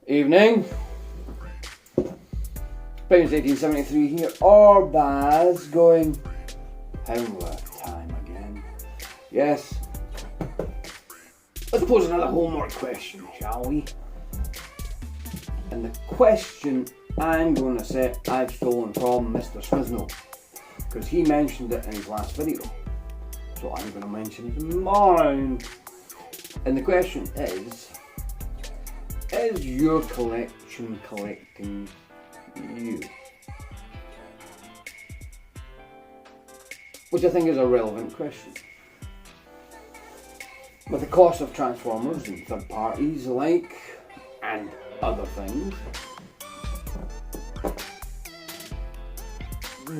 Evening. Bounce 1873 here, or Baz going homework time again. Yes. Let's pose another homework question, shall we? And the question I'm going to say I've stolen from Mr. Smithno, because he mentioned it in his last video. So I'm going to mention it in mine. And the question is your collection collecting you? Which I think is a relevant question. With the cost of Transformers and third parties alike, and other things,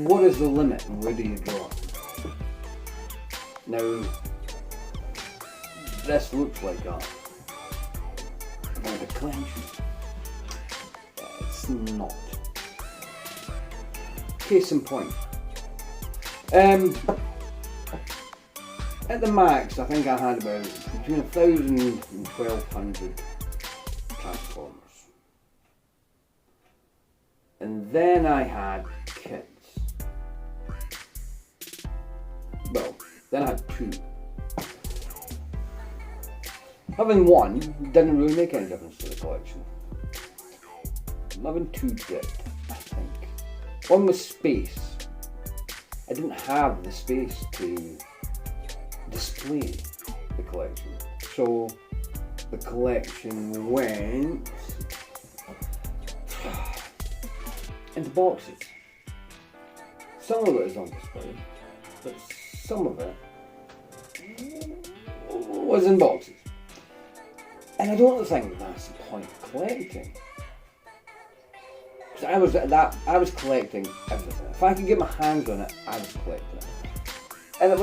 what is the limit and where do you draw it? Now, this looks like a collection. It's not. Case in point. At the max, I think I had about between 1,000 and 1,200 Transformers. And then I had kits. Well, then I had two. Having one didn't really make any difference to the collection. Having two did, I think. One was space. I didn't have the space to display the collection. So the collection went into boxes. Some of it is on display, but some of it was in boxes. And I don't think that's the point of collecting. Because I was collecting everything. If I could get my hands on it, I was collecting it. And it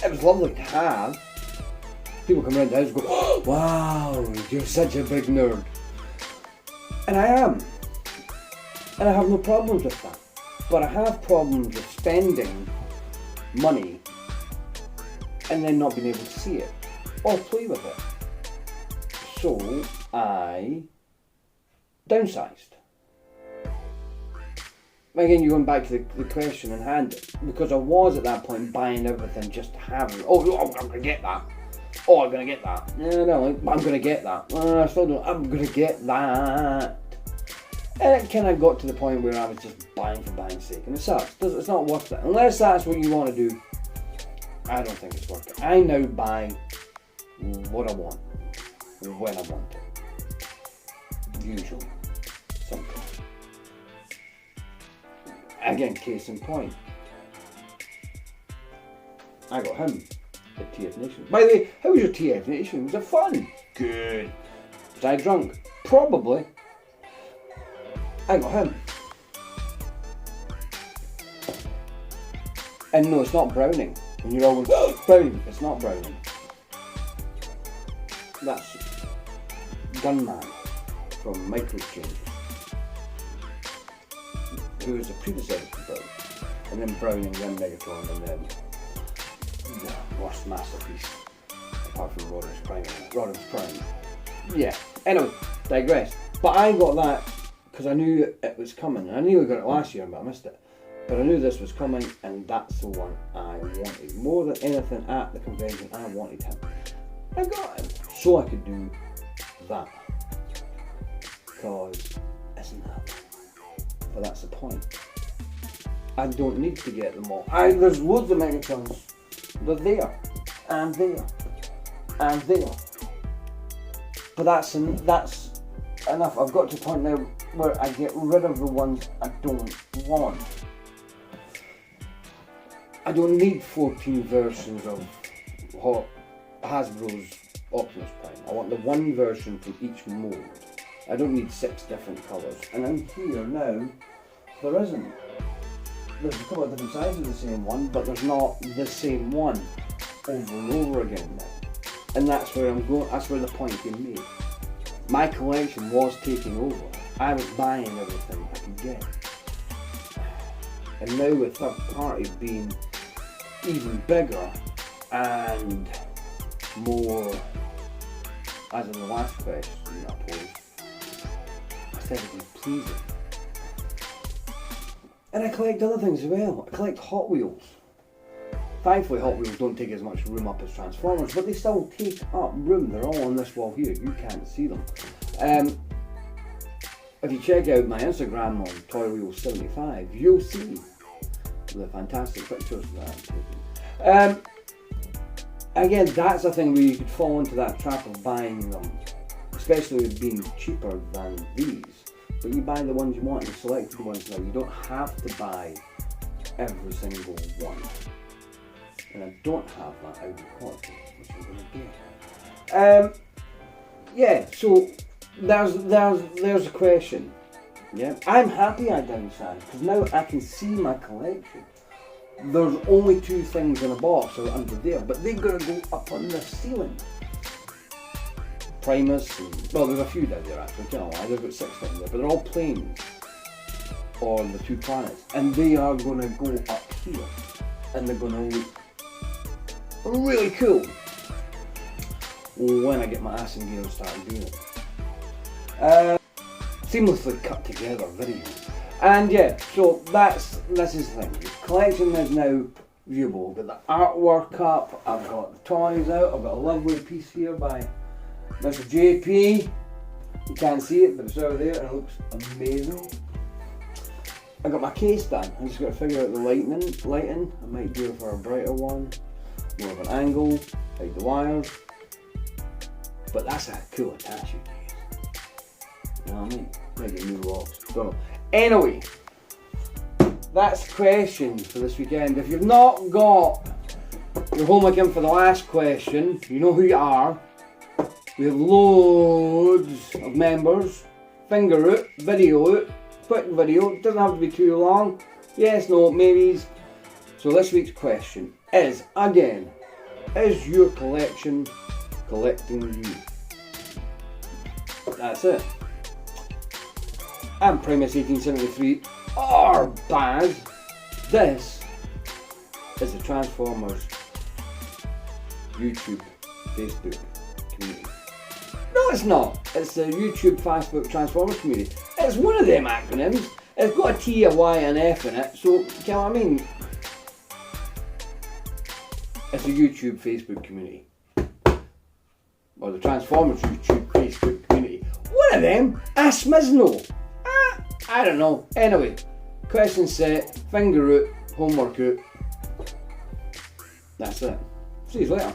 was lovely to have. People come around the house and go, oh, wow, you're such a big nerd. And I am. And I have no problems with that. But I have problems with spending money and then not being able to see it or play with it. So I downsized. Again, you're going back to the question in hand, because I was at that point buying everything just to have it. Oh, I'm going to get that. Oh, I'm going to get that. No, I'm going to get that. I still don't. I'm going to get that. And it kind of got to the point where I was just buying for buying's sake. And it sucks. It's not worth it. Unless that's what you want to do, I don't think it's worth it. I now buy what I want, when I want it. Usually. Sometimes. Again, case in point. I got him at TFYTC. By the way, how was your TFYTC? Was it fun? Good. Was I drunk? Probably. I got him. And no, it's not Browning. And you're always, oh, Browning. It's not Browning. That's Gunman from Microchange, who was the predecessor to Browning. And then Browning, then Megatron, and then the worst masterpiece, apart from Rodham's Prime. Yeah, anyway, digress. But I got that because I knew it was coming. I knew I got it last year, but I missed it. But I knew this was coming, and that's the one I wanted. More than anything at the convention, I wanted him. I got him, so I could do that. Because, isn't that? But that's the point. I don't need to get them all. There's loads of Megatrons. They're there, and there, and there. But that's enough. I've got to the point now where I get rid of the ones I don't want. I don't need 14 versions of Hasbro's Optimus Prime. I want the one version for each mold. I don't need 6 different colours. And in here now, there isn't. There's a couple of different sizes of the same one, but there's not the same one over and over again now. And that's where I'm going. That's where the point came made. My collection was taking over. I was buying everything I could get. And now with third party being even bigger and more as in the last question I posed, aesthetically pleasing. And I collect other things as well. I collect Hot Wheels. Thankfully Hot Wheels don't take as much room up as Transformers, but they still take up room. They're all on this wall here, you can't see them. If you check out my Instagram on Toy Wheels 75, you'll see the fantastic pictures that I'm taking. Again, that's a thing where you could fall into that trap of buying them, especially with being cheaper than these. But you buy the ones you want and select the ones now. You don't have to buy every single one. And I don't have that Audi quad, which I'm going to get. Yeah, so there's a question. Yeah, I'm happy I downsized because now I can see my collection. There's only 2 things in a box or under there, but they're going to go up on the ceiling. Primus, and, well, there's a few down there actually, I don't know why, there's about 6 down there, but they're all planes on the 2 planets, and they are going to go up here, and they're going to look really cool when I get my ass in gear and start doing it. Seamlessly cut together video. And yeah, so this is the thing. The collection is now viewable. I've got the artwork up, I've got the toys out, I've got a lovely piece here by Mr. JP. You can't see it, but it's over there and it looks amazing. I got my case done. I just got to figure out the lighting. I might do it for a brighter one, more of an angle, hide the wires. But that's a cool attachment case. You know what I mean? Might get new locks. Don't know. Anyway, that's the question for this weekend. If you've not got your homework in for the last question, you know who you are. We have loads of members. Finger it, video it, quick video. It doesn't have to be too long. Yes, no, maybes. So this week's question is, again, is your collection collecting you? That's it. I'm Primus 1873, or Baz. This is the Transformers YouTube, Facebook community. No, it's not. It's the YouTube, Facebook Transformers community. It's one of them acronyms. It's got a T, a Y, and an F in it, so, you know what I mean? It's a YouTube, Facebook community. Or the Transformers YouTube, Facebook community. One of them. Ask Mizno. I don't know. Anyway, question set, finger out, homework out. That's it. See you later.